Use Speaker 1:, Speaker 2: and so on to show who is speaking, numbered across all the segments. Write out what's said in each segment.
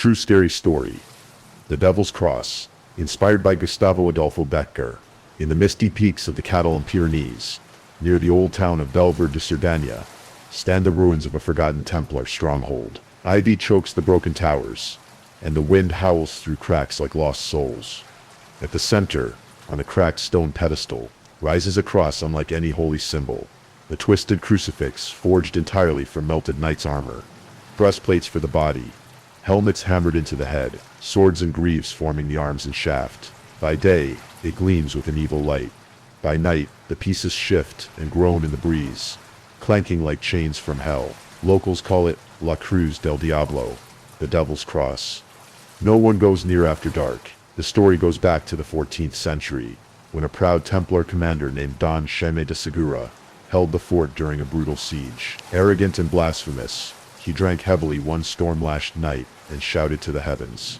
Speaker 1: true scary story. The Devil's Cross, inspired by Gustavo Adolfo Bécquer. In the misty peaks of the Catalan Pyrenees, near the old town of Bellver de Cerdanya, stand the ruins of a forgotten Templar stronghold. Ivy chokes the broken towers, and the wind howls through cracks like lost souls. At the center, on a cracked stone pedestal, rises a cross unlike any holy symbol. The twisted crucifix forged entirely from melted knight's armor. Breastplates for the body, helmets hammered into the head, swords and greaves forming the arms and shaft. By day, it gleams with an evil light. By night, the pieces shift and groan in the breeze, clanking like chains from hell. Locals call it La Cruz del Diablo, the Devil's Cross. No one goes near after dark. The story goes back to the 14th century, when a proud Templar commander named Don Xime de Segura held the fort during a brutal siege. Arrogant and blasphemous, he drank heavily one storm-lashed night and shouted to the heavens,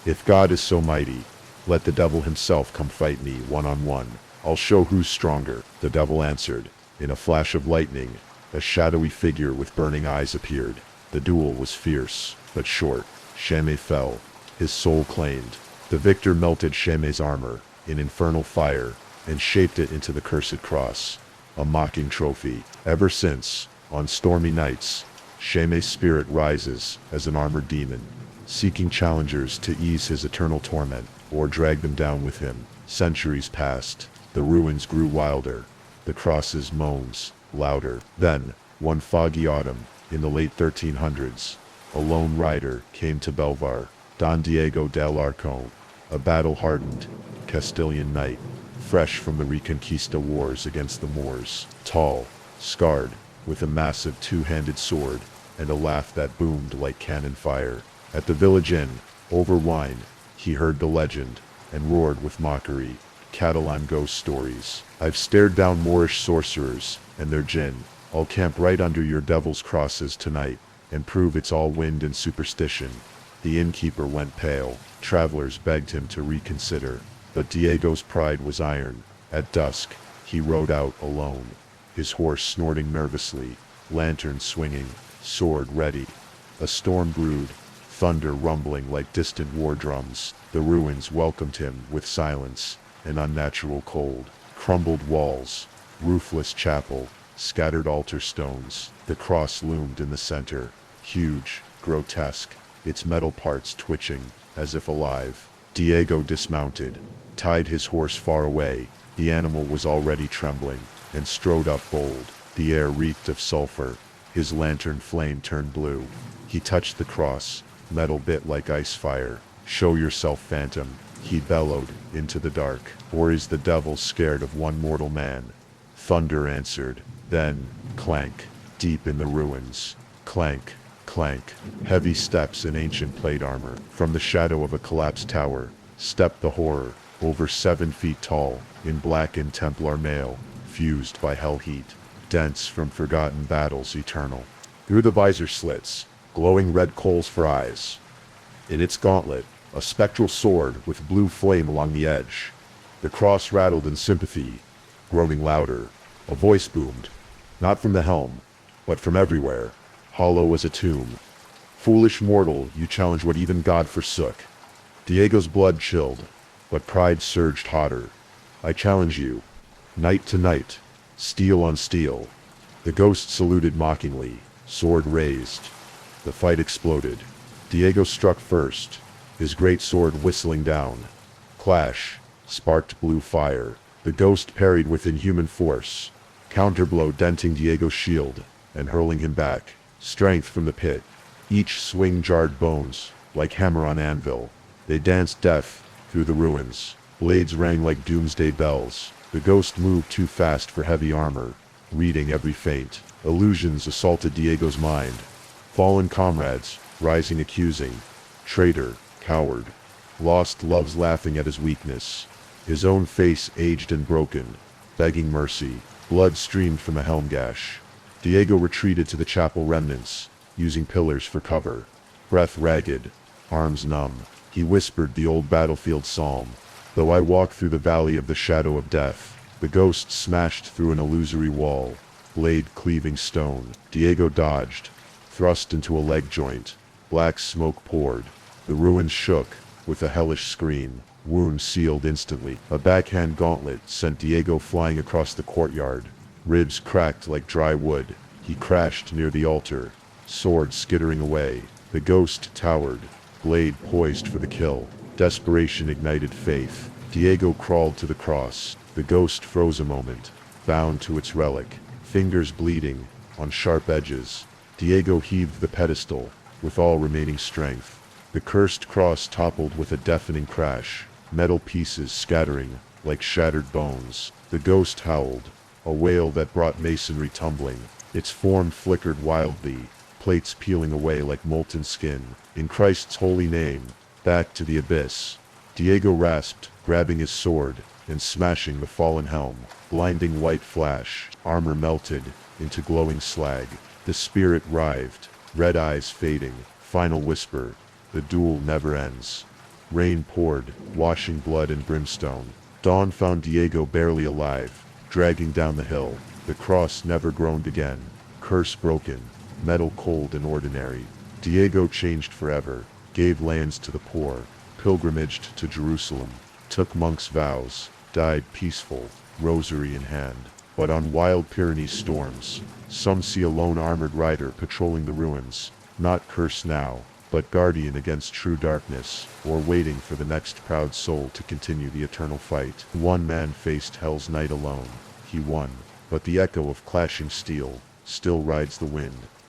Speaker 1: "If God is so mighty, let the devil himself come fight me one-on-one. I'll show who's stronger." The devil answered. In a flash of lightning, a shadowy figure with burning eyes appeared. The duel was fierce, but short. Xime fell, his soul claimed. The victor melted Xime's armor in infernal fire and shaped it into the cursed cross, a mocking trophy. Ever since, on stormy nights, Xime's spirit rises as an armored demon, seeking challengers to ease his eternal torment or drag them down with him. Centuries passed. The ruins grew wilder, the cross's moans louder. Then, one foggy autumn, in the late 1300s, a lone rider came to Belvar, Don Diego del Arcon, a battle-hardened Castilian knight, fresh from the Reconquista wars against the Moors. Tall, scarred, with a massive two-handed sword and a laugh that boomed like cannon fire. At the village inn, over wine, he heard the legend and roared with mockery. Catalan ghost stories. I've stared down Moorish sorcerers and their jinn. I'll camp right under your devil's crosses tonight and prove it's all wind and superstition. The innkeeper went pale. Travelers begged him to reconsider, but Diego's pride was iron. At dusk, he rode out alone, his horse snorting nervously, lantern swinging, sword ready. A storm brewed, thunder rumbling like distant war drums. The ruins welcomed him with silence and unnatural cold. Crumbled walls, roofless chapel, scattered altar stones. The cross loomed in the center, huge, grotesque, its metal parts twitching, as if alive. Diego dismounted, tied his horse far away. The animal was already trembling, and strode up bold. The air reeked of sulfur. His lantern flame turned blue. He touched the cross, metal bit like ice fire. "Show yourself, phantom," he bellowed into the dark. "Or is the devil scared of one mortal man?" Thunder answered. Then, clank, deep in the ruins. Clank, clank, heavy steps in ancient plate armor. From the shadow of a collapsed tower, stepped the horror, over 7 feet tall, in blackened Templar mail, fused by hell heat, dense from forgotten battles eternal. Through the visor slits, glowing red coals for eyes. In its gauntlet, a spectral sword with blue flame along the edge. The cross rattled in sympathy, growing louder. A voice boomed, not from the helm, but from everywhere, hollow as a tomb. "Foolish mortal, you challenge what even God forsook." Diego's blood chilled, but pride surged hotter. "I challenge you, night to night, steel on steel." The ghost saluted mockingly, sword raised. The fight exploded. Diego struck first, his great sword whistling down. Clash, sparked blue fire. The ghost parried with inhuman force, counterblow denting Diego's shield and hurling him back. Strength from the pit. Each swing jarred bones, like hammer on anvil. They danced death through the ruins. Blades rang like doomsday bells. The ghost moved too fast for heavy armor, reading every feint. Illusions assaulted Diego's mind. Fallen comrades, rising accusing. Traitor, coward. Lost loves laughing at his weakness. His own face aged and broken, begging mercy. Blood streamed from a helm gash. Diego retreated to the chapel remnants, using pillars for cover. Breath ragged, arms numb, he whispered the old battlefield psalm. "Though I walk through the valley of the shadow of death." The ghost smashed through an illusory wall, blade cleaving stone. Diego dodged, thrust into a leg joint. Black smoke poured, The ruins shook, with a hellish scream. Wounds sealed instantly. A backhand gauntlet sent Diego flying across the courtyard. Ribs cracked like dry wood. He crashed near the altar, sword skittering away. The ghost towered, blade poised for the kill. Desperation ignited faith. Diego crawled to the cross. The ghost froze a moment, bound to its relic, fingers bleeding, on sharp edges. Diego heaved the pedestal, with all remaining strength. The cursed cross toppled with a deafening crash, metal pieces scattering like shattered bones. The ghost howled, a wail that brought masonry tumbling. Its form flickered wildly, plates peeling away like molten skin. In Christ's holy name, back to the abyss. Diego rasped, grabbing his sword and smashing the fallen helm. Blinding white flash, armor melted into glowing slag. The spirit writhed, red eyes fading. Final whisper, the duel never ends. Rain poured, washing blood and brimstone. Dawn found Diego barely alive, dragging down the hill. The cross never groaned again. Curse broken, metal cold and ordinary. Diego changed forever, gave lands to the poor, pilgrimaged to Jerusalem, took monks' vows, died peaceful, rosary in hand. But on wild Pyrenees storms, some see a lone armored rider patrolling the ruins, not cursed now, but guardian against true darkness, or waiting for the next proud soul to continue the eternal fight. One man faced hell's night alone. He won, but the echo of clashing steel still rides the wind.